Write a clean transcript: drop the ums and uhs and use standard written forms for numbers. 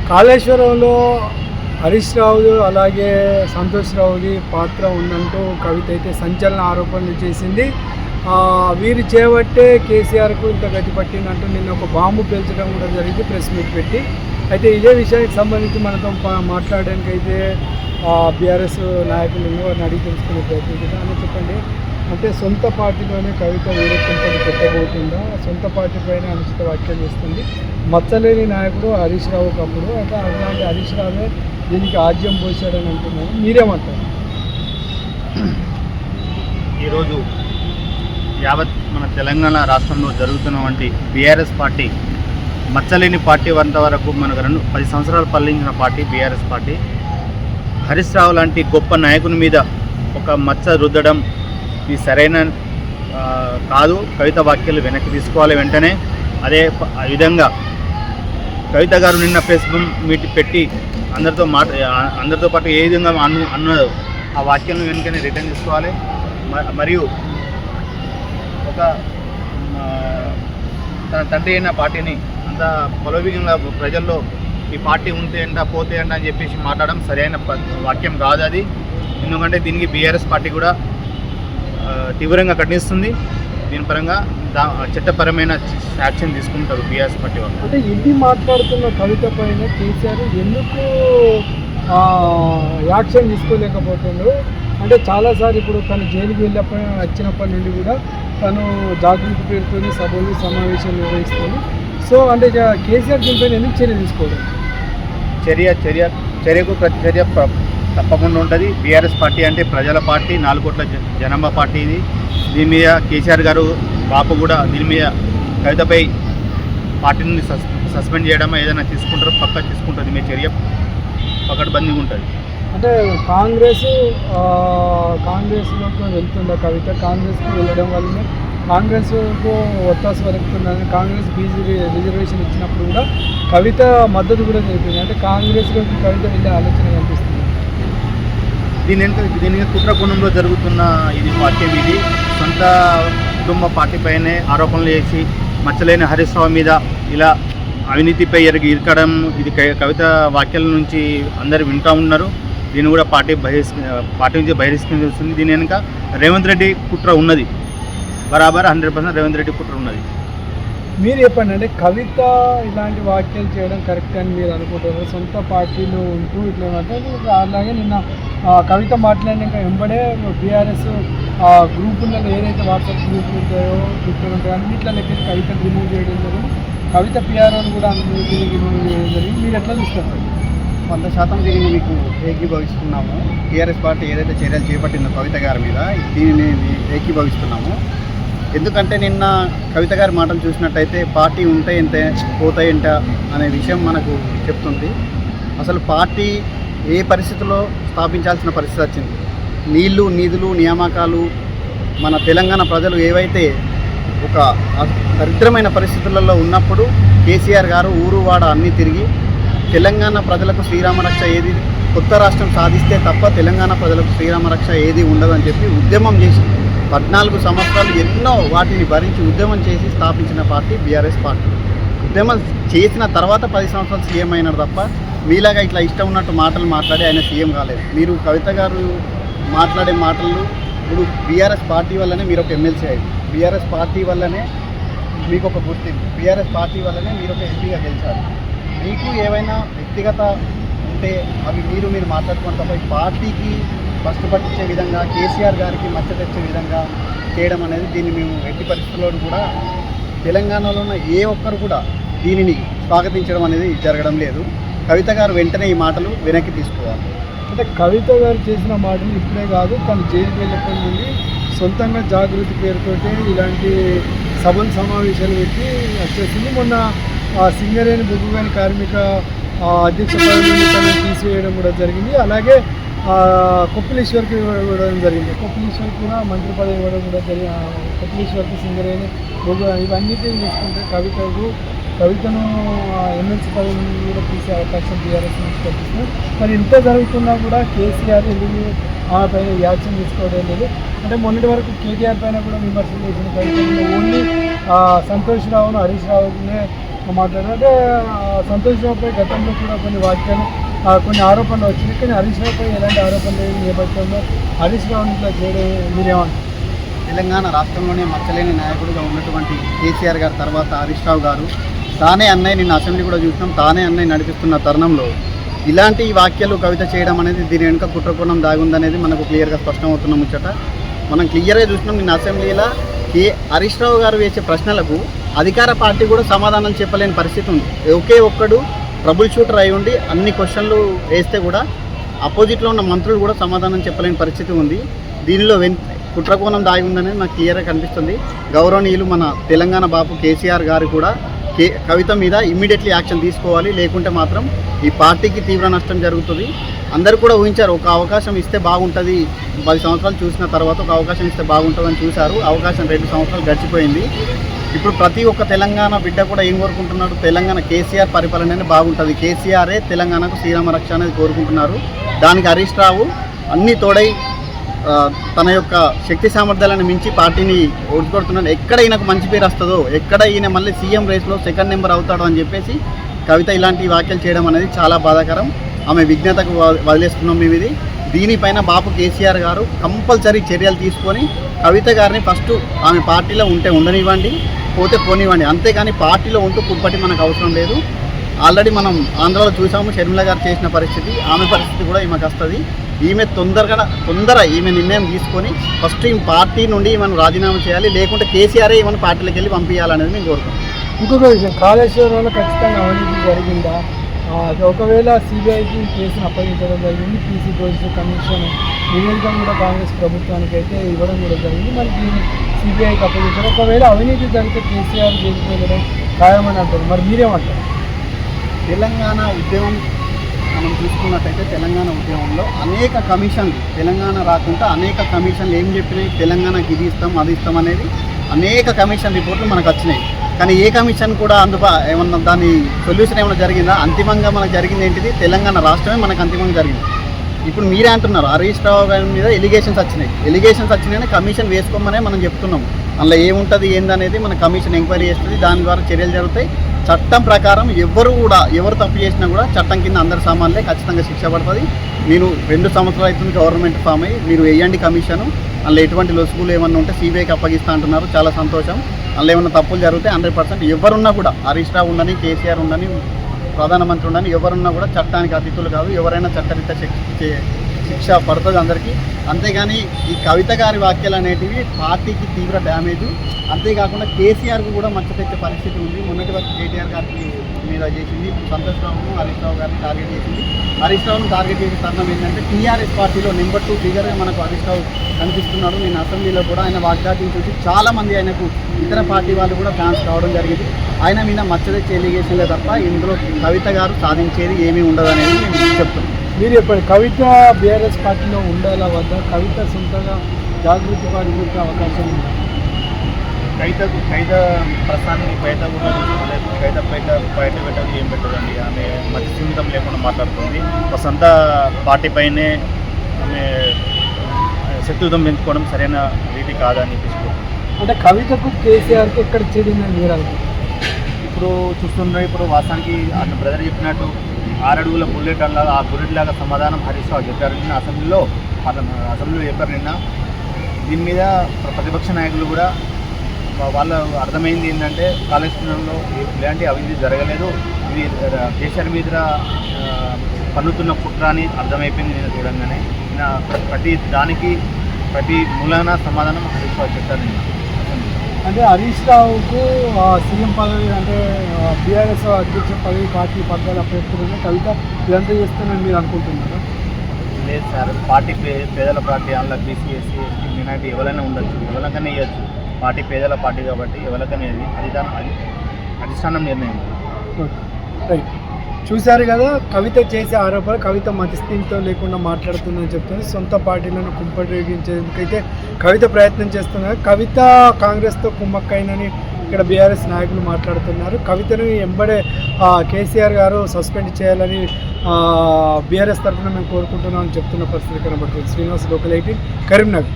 కాళేశ్వరంలో హరీష్ రావు అలాగే సంతోష్ రావుది పాత్ర ఉందంటూ కవిత అయితే సంచలన ఆరోపణలు చేసింది. వీరు చేపట్టే కేసీఆర్కు ఇంత గతి పట్టిందంటూ నిన్న ఒక బాంబు పేల్చడం కూడా జరిగింది ప్రెస్ మీట్ పెట్టి. అయితే ఇదే విషయానికి సంబంధించి మనతో మాట్లాడడానికి అయితే బీఆర్ఎస్ నాయకులు వారిని అడిగి తెలుసుకునే ప్రయత్నం చేద్దాం. అని చెప్పండి, అంటే సొంత పార్టీలోనే కవిత వేరే కుంపటి పెట్టబోతుందా? సొంత పార్టీ పైన అనుచిత వ్యాఖ్యలు చేస్తుంది. మచ్చలేని నాయకుడు హరీష్ రావు కప్పుడు అయితే అలాంటి హరీష్ రావే దీనికి ఆజ్యం పోసాడని అంటున్నారు. మీరేమంటారు? ఈరోజు యావత్ మన తెలంగాణ రాష్ట్రంలో జరుగుతున్నటువంటి బీఆర్ఎస్ పార్టీ మచ్చలేని పార్టీ అంతవరకు మనకు 10 సంవత్సరాలు పాలించిన party BRS party. Harish Rao లాంటి గొప్ప నాయకుని మీద ఒక మచ్చ రుద్దడం ఇది సరైన కాదు. కవిత వ్యాఖ్యలు వెనక్కి తీసుకోవాలి వెంటనే. అదే విధంగా కవిత గారు నిన్న ఫేస్బుక్ మీట్ పెట్టి అందరితో పాటు ఏ విధంగా అన్నదో ఆ వాక్యాలను వెనుకనే రిటర్న్ తీసుకోవాలి. మరియు ఒక తన తండ్రి అయిన పార్టీని అంత పొలవికంగా ప్రజల్లో ఈ పార్టీ ఉంటే అంట పోతే అంట అని చెప్పేసి మాట్లాడడం సరైన వాక్యం కాదు అది. ఎందుకంటే దీనికి బీఆర్ఎస్ పార్టీ కూడా తీవ్రంగా ఖండిస్తుంది. దీని పరంగా చట్టపరమైన యాక్షన్ తీసుకుంటారు బీఆర్ఎస్ పార్టీ వాళ్ళు. అంటే ఇది మాట్లాడుతున్న కవిత పైన కేసీఆర్ ఎందుకు యాక్షన్ తీసుకోలేకపోతుందో, అంటే చాలాసార్లు ఇప్పుడు తను జైలుకి వచ్చినప్పటి నుండి కూడా తను జాగృతి పేరుతో సభలు సమావేశాలు నిర్వహిస్తుంది. సో అంటే కేసీఆర్ దీనిపైన ఎందుకు చర్య తీసుకోవడం? చర్యకు ప్రతిచర్య తప్పకుండా ఉంటుంది. బీఆర్ఎస్ పార్టీ అంటే ప్రజల పార్టీ, 4 కోట్ల జనాభా పార్టీ ఇది. దీని మీద కేసీఆర్ గారు బాపు కూడా దీని మీద కవితపై పార్టీ నుండి సస్పెండ్ చేయడం ఏదైనా తీసుకుంటారో పక్కా తీసుకుంటుంది. మీ చర్య పకడ్బందీగా ఉంటుంది. అంటే కాంగ్రెస్లోకి వెళ్తుందా కవిత? కాంగ్రెస్కి వెళ్ళడం వల్లనే కాంగ్రెస్కు ఒత్తాసు వలుకుతుందని కాంగ్రెస్ బీజీ రిజర్వేషన్ ఇచ్చినప్పుడు కూడా కవిత మద్దతు కూడా తెలిపింది. అంటే కాంగ్రెస్లోకి కవిత వెళ్ళే ఆలోచన కనిపిస్తుంది. దీని కుట్రకోణంలో జరుగుతున్న ఇది వాక్యం. ఇది సొంత కుటుంబ పార్టీ పైనే ఆరోపణలు చేసి మచ్చలేని హరీష్ రావు మీద ఇలా అవినీతిపై ఇరకడం ఇది కవిత వాక్యాల నుంచి అందరు వింటూ ఉన్నారు. దీన్ని కూడా పార్టీ నుంచి బహిష్కరిస్తుంది. దీని వెనుక రేవంత్ రెడ్డి కుట్ర ఉన్నది. బరాబర్ 100% రేవంత్ రెడ్డి కుట్ర ఉన్నది. మీరు చెప్పండి, అంటే కవిత ఇలాంటి వ్యాఖ్యలు చేయడం కరెక్ట్ అని మీరు అనుకుంటారు? సొంత పార్టీలో ఉంటూ ఇట్లా అంటే అలాగే నిన్న కవిత మాట్లాడినాక వెంబడే బీఆర్ఎస్ గ్రూపులలో ఏదైతే వాట్సాప్ గ్రూపులు ఉంటాయో ట్విట్టర్ ఉంటాయో అన్నింటిలో లెక్క కవితను రిమూవ్ చేయడం జరిగింది. కవిత పిఆర్ఓని కూడా అన్నింటినీ రిమూవ్ చేయడం జరిగింది. మీరు ఎట్లా చూస్తారు? 100% దీనిని మీకు ఏకీభవిస్తున్నాము. టీఆర్ఎస్ పార్టీ ఏదైతే చర్యలు చేపట్టిందో కవిత గారి మీద దీనిని ఏకీభవిస్తున్నాము. ఎందుకంటే నిన్న కవిత గారి మాటలు చూసినట్టయితే పార్టీ ఉంటే ఎంత పోతాయి ఎంత అనే విషయం మనకు చెప్తుంది. అసలు పార్టీ ఏ పరిస్థితుల్లో స్థాపించాల్సిన పరిస్థితి వచ్చింది. నీళ్లు, నిధులు, నియామకాలు మన తెలంగాణ ప్రజలు ఏవైతే ఒక దరిద్రమైన పరిస్థితులలో ఉన్నప్పుడు కేసీఆర్ గారు ఊరు వాడ అన్నీ తిరిగి తెలంగాణ ప్రజలకు శ్రీరామ రక్ష ఏది, కొత్త రాష్ట్రం సాధిస్తే తప్ప తెలంగాణ ప్రజలకు శ్రీరామ రక్ష ఏది ఉండదని చెప్పి ఉద్యమం చేసి 14 సంవత్సరాలు ఎన్నో వాటిని భరించి ఉద్యమం చేసి స్థాపించిన పార్టీ బీఆర్ఎస్ పార్టీ. ఉద్యమం చేసిన తర్వాత 10 సంవత్సరాలు సీఎం అయినారు తప్ప మీలాగా ఇట్లా ఇష్టం ఉన్నట్టు మాటలు మాట్లాడి ఆయన సీఎం కాలేదు. మీరు కవిత గారు మాట్లాడే మాటలు ఇప్పుడు బీఆర్ఎస్ పార్టీ వల్లనే మీరు ఒక ఎమ్మెల్సీ అయ్యారు, బీఆర్ఎస్ పార్టీ వల్లనే మీకు ఒక గుర్తింపు, బీఆర్ఎస్ పార్టీ వల్లనే మీరు ఒక ఎంపీగా గెలిచారు. మీకు ఏవైనా వ్యక్తిగత ఉంటే అవి మీరు మాట్లాడుకోవడం తప్ప పార్టీకి ఫస్ట్ పట్టించే విధంగా కేసీఆర్ గారికి మచ్చ తెచ్చే విధంగా చేయడం అనేది దీన్ని మేము ఎట్టి పరిస్థితుల్లో కూడా తెలంగాణలో ఉన్న ఏ ఒక్కరు కూడా దీనిని స్వాగతించడం అనేది జరగడం లేదు. కవిత గారు వెంటనే ఈ మాటలు వెనక్కి తీసుకోవాలి. అంటే కవిత గారు చేసిన మాటలు ఇప్పుడే కాదు, తను జైలుకి వెళ్ళినప్పటి నుండి సొంతంగా జాగృతి పేరుతోటి ఇలాంటి సభలు సమావేశాలు పెట్టి వచ్చేసింది. మొన్న సింగరేణి బొగ్గుగాని కార్మిక అధ్యక్ష పదవి నుండి తనని తీసివేయడం కూడా జరిగింది. అలాగే కొప్పులేశ్వర్కి ఇవ్వడం జరిగింది. కొప్పులేశ్వర్కి కూడా మంత్రి పదవి ఇవ్వడం కూడా కొప్పులేశ్వర్కి సింగరేణి బొగ్గు ఇవన్నిటిని చూసుకుంటే కవితను ఎమ్మెల్సీ పదవి నుండి కూడా తీసే అవకాశం టీఆర్ఎస్ నుంచి కల్పిస్తున్నారు. మరి ఇంత జరుగుతున్నా కూడా కేసీఆర్ ఎందుకు ఆమె పైన యాక్షన్ తీసుకోవడం లేదు? అంటే మొన్నటి వరకు కేటీఆర్ పైన కూడా విమర్శలు చేసిన కవిత ఓన్లీ సంతోష్ రావును హరీష్ రావునే మాట్లాడారు. అంటే సంతోష్ రావుపై గతంలో కూడా కొన్ని వ్యాఖ్యలు కొన్ని ఆరోపణలు వచ్చినాయి. కానీ హరీష్ రావుపై ఎలాంటి ఆరోపణలు లేని నేపథ్యంలో హరీష్ రావుని ఇట్లా చేయడం మీరేమంటారు? తెలంగాణ రాష్ట్రంలోనే మచ్చలేని నాయకుడిగా ఉన్నటువంటి కేసీఆర్ గారు తర్వాత హరీష్ రావు గారు తానే అన్నయ్య నిన్న అసెంబ్లీ కూడా చూసినాం, తానే అన్నయ్య నడిపిస్తున్న తరుణంలో ఇలాంటి వ్యాఖ్యలు కవిత చేయడం అనేది దీని వెనుక కుట్రకోణం దాగుందనేది మనకు క్లియర్గా స్పష్టమవుతున్న ముచ్చట. మనం క్లియర్గా చూసినాం నిన్న అసెంబ్లీలో హరీష్ రావు గారు వేసే ప్రశ్నలకు అధికార పార్టీ కూడా సమాధానాలు చెప్పలేని పరిస్థితి ఉంది. ఒకే ఒక్కడు ట్రబుల్ షూటర్ అయి ఉండి అన్ని క్వశ్చన్లు వేస్తే కూడా అపోజిట్లో ఉన్న మంత్రులు కూడా సమాధానం చెప్పలేని పరిస్థితి ఉంది. దీనిలో కుట్రకోణం దాగి ఉందనేది నాకు క్లియర్గా కనిపిస్తుంది. గౌరవనీయులు మన తెలంగాణ బాపు కేసీఆర్ గారు కూడా కవిత మీద ఇమ్మీడియట్లీ యాక్షన్ తీసుకోవాలి, లేకుంటే మాత్రం ఈ పార్టీకి తీవ్ర నష్టం జరుగుతుంది. అందరూ కూడా ఊహించారు ఒక అవకాశం ఇస్తే బాగుంటుంది, 10 సంవత్సరాలు చూసిన తర్వాత ఒక అవకాశం ఇస్తే బాగుంటుందని చూశారు. అవకాశం 2 సంవత్సరాలు గడిచిపోయింది. ఇప్పుడు ప్రతి ఒక్క తెలంగాణ బిడ్డ కూడా ఏం కోరుకుంటున్నాడు, తెలంగాణ కేసీఆర్ పరిపాలన బాగుంటుంది, కేసీఆరే తెలంగాణకు శ్రీరామ రక్ష అనేది కోరుకుంటున్నారు. దానికి హరీష్ రావు అన్నీ తోడై తన యొక్క శక్తి సామర్థ్యాలను మించి పార్టీని ఓడికొడుతున్నాడు. ఎక్కడ ఈయనకు మంచి పేరు వస్తుందో, ఎక్కడ ఈయన మళ్ళీ సీఎం రేస్లో సెకండ్ నెంబర్ అవుతాడో అని చెప్పేసి కవిత ఇలాంటి వ్యాఖ్యలు చేయడం అనేది చాలా బాధాకరం. ఆమె విజ్ఞతకు వదిలేస్తున్నాం మేము ఇది. దీనిపైన బాపు కేసీఆర్ గారు కంపల్సరీ చర్యలు తీసుకొని కవిత గారిని ఫస్ట్ ఆమె పార్టీలో ఉంటే ఉండనివ్వండి, పోతే పోనివ్వండి, అంతేగాని పార్టీలో ఉంటూ కుప్పటి మనకు అవసరం లేదు. ఆల్రెడీ మనం ఆంధ్రాలో చూసాము షర్మిల గారు చేసిన పరిస్థితి, ఆమె పరిస్థితి కూడా ఈమెకు వస్తుంది. ఈమె తొందర ఈమె నిర్ణయం తీసుకొని ఫస్ట్ ఈ పార్టీ నుండి ఈమెను రాజీనామా చేయాలి, లేకుంటే కేసీఆరే ఈమెను పార్టీలోకి వెళ్ళి పంపించాలనేది మేము కోరుకుంటాం. ఇంకొక విషయం, కాళేశ్వరంలో ఖచ్చితంగా అవినీతి జరిగిందా? ఒకవేళ సిబిఐకి కేసును అప్పగించడం జరిగింది, పీసీ రోజు కమిషన్ నివేదికను కూడా కాంగ్రెస్ ప్రభుత్వానికి అయితే ఇవ్వడం కూడా జరిగింది. మరి దీన్ని సిబిఐకి అప్పగించడం, ఒకవేళ అవినీతి జరిగితే కేసీఆర్ జైలుకి వెళ్ళడం ఖాయమని అంటారు. మరి మీరేమంటారు? తెలంగాణ ఉద్యమం మనం చూసుకున్నట్టయితే తెలంగాణ ఉద్యమంలో అనేక కమిషన్లు, తెలంగాణ రాకుండా అనేక కమిషన్లు ఏం చెప్పినాయి, తెలంగాణకి ఇది ఇస్తాం అది ఇస్తాం అనేది అనేక కమిషన్ రిపోర్ట్లు మనకు వచ్చినాయి. కానీ ఏ కమిషన్ కూడా ఏమన్నా దాని సొల్యూషన్ ఏమైనా జరిగిందా? అంతిమంగా మనకు జరిగింది ఏంటిది, తెలంగాణ రాష్ట్రమే మనకు అంతిమంగా జరిగింది. ఇప్పుడు మీరే అంటున్నారు హరీష్ రావు గారి మీద ఎలిగేషన్స్ వచ్చినాయని కమిషన్ వేసుకోమనే మనం చెప్తున్నాం. అందులో ఏముంటుంది ఏందనేది మన కమిషన్ ఎంక్వైరీ చేస్తుంది, దాని ద్వారా చర్యలు జరుగుతాయి. చట్టం ప్రకారం ఎవరు తప్పు చేసినా కూడా చట్టం కింద అందరి సామాన్లే ఖచ్చితంగా శిక్ష పడుతుంది. నేను 2 సంవత్సరాలు అవుతుంది గవర్నమెంట్ ఫామ్ అయ్యి, మీరు వేయండి కమిషను, అందులో ఎటువంటి లొసుగులు ఏమన్నా ఉంటే సిబిఐకి అప్పగిస్తా అంటున్నారు, చాలా సంతోషం. అందులో ఏమన్నా తప్పులు జరిగితే 100% ఎవరున్నా కూడా, హరీష్ రావు ఉండని, కేసీఆర్ ఉండని, ప్రధానమంత్రి ఉండని, ఎవరున్నా కూడా చట్టానికి అతిథులు కాదు, ఎవరైనా చట్టరీత్యా శిక్ష పడుతుంది అందరికీ. అంతేగాని ఈ కవిత గారి వ్యాఖ్యలు అనేటివి పార్టీకి తీవ్ర డ్యామేజ్, అంతేకాకుండా కేసీఆర్కు కూడా మచ్చ తెచ్చే పరిస్థితి ఉంది. మొన్నటి వరకు కేటీఆర్ గారికి మీద చేసింది, సంతోష్ రావును హరీష్ రావు గారిని టార్గెట్ చేసింది. హరీష్ రావును టార్గెట్ చేసే కారణం ఏంటంటే టీఆర్ఎస్ పార్టీలో నెంబర్ 2 ఫిగర్గా మనకు హరీష్ రావు కనిపిస్తున్నాడు. నేను అసెంబ్లీలో కూడా ఆయన వాగ్దాటిని చూసి చాలామంది ఆయనకు ఇతర పార్టీ వాళ్ళు కూడా ఫ్యాన్స్ కావడం జరిగింది. ఆయన మీద మచ్చ తెచ్చే ఎలిగేషన్లే తప్ప ఇందులో కవిత గారు సాధించేది ఏమీ ఉండదనేది నేను చెప్తున్నాను. మీరు చెప్పండి, కవిత బీఆర్ఎస్ పార్టీలో ఉండాలా వద్దా? కవిత సొంతంగా జాగృతి పార్టీకి అవకాశం ఉందా? కవిత ప్రస్తుతానికి కవిత కూడా చూసుకోలేదు. కవిత బయట పెట్టదు, ఏం పెట్టదండి. ఆమె మధ్య సీమితం లేకుండా మాట్లాడుతుంది. ఒక సొంత పార్టీ పైనే ఆమె శత్రుత్వం పెంచుకోవడం సరైన రీతి కాదని తీసుకుంటాం. అంటే కవితకు కేసీఆర్కి ఎక్కడ చెడిందని మీరు అనుకుంటున్నారు? ఇప్పుడు చూస్తున్నారు, ఇప్పుడు వాస్తవానికి అతను బ్రదర్ చెప్పినట్టు 6 అడుగుల బుల్లెట్ అలా, ఆ బుల్లెట్ లాగా సమాధానం హరీష్ రావు చెప్పారు నిన్న అసెంబ్లీలో చెప్పారు నిన్న. దీని మీద ప్రతిపక్ష నాయకులు కూడా వాళ్ళు అర్థమైంది ఏంటంటే కాళేశ్వరంలో ఇలాంటి అవినీతి జరగలేదు, ఇది కేసీఆర్ మీద పన్నుతున్న కుట్ర అని అర్థమైపోయింది నేను చూడంగానే. ప్రతి మూలన సమాధానం హరీష్ రావు చెప్పారు నిన్న. అంటే హరీష్ రావుకు సీఎం పదవి, అంటే బీఆర్ఎస్ అధ్యక్ష పదవి పార్టీ పగ్గాలు అప్పచెప్తున్నా కవిత ఇదంతా చేస్తానని మీరు అనుకుంటున్నారా? లేదు సార్, పార్టీ పేదల పార్టీ, అందులో బీసీ ఎస్సీ ఎస్టీ మైనారిటీ ఎవరైనా ఉండొచ్చు, ఎవరికైనా ఇవ్వచ్చు. పార్టీ పేదల పార్టీ కాబట్టి ఎవరికైనా అది అధిష్టానం నిర్ణయం. రైట్, చూశారు కదా కవిత చేసే ఆరోపణ. కవిత మతిస్థితితో లేకుండా మాట్లాడుతుందని చెప్తుంది. సొంత పార్టీలను కుంపటిగించేందుకైతే కవిత ప్రయత్నం చేస్తున్నారు. కవిత కాంగ్రెస్తో కుమ్మక్కైనని ఇక్కడ బీఆర్ఎస్ నాయకులు మాట్లాడుతున్నారు. కవితను ఎంబడే కేసీఆర్ గారు సస్పెండ్ చేయాలని బీఆర్ఎస్ తరఫున మేము కోరుకుంటున్నామని చెప్తున్న పరిస్థితి కనబడుతుంది. శ్రీనివాస్, లోకల్ 18, కరీంనగర్.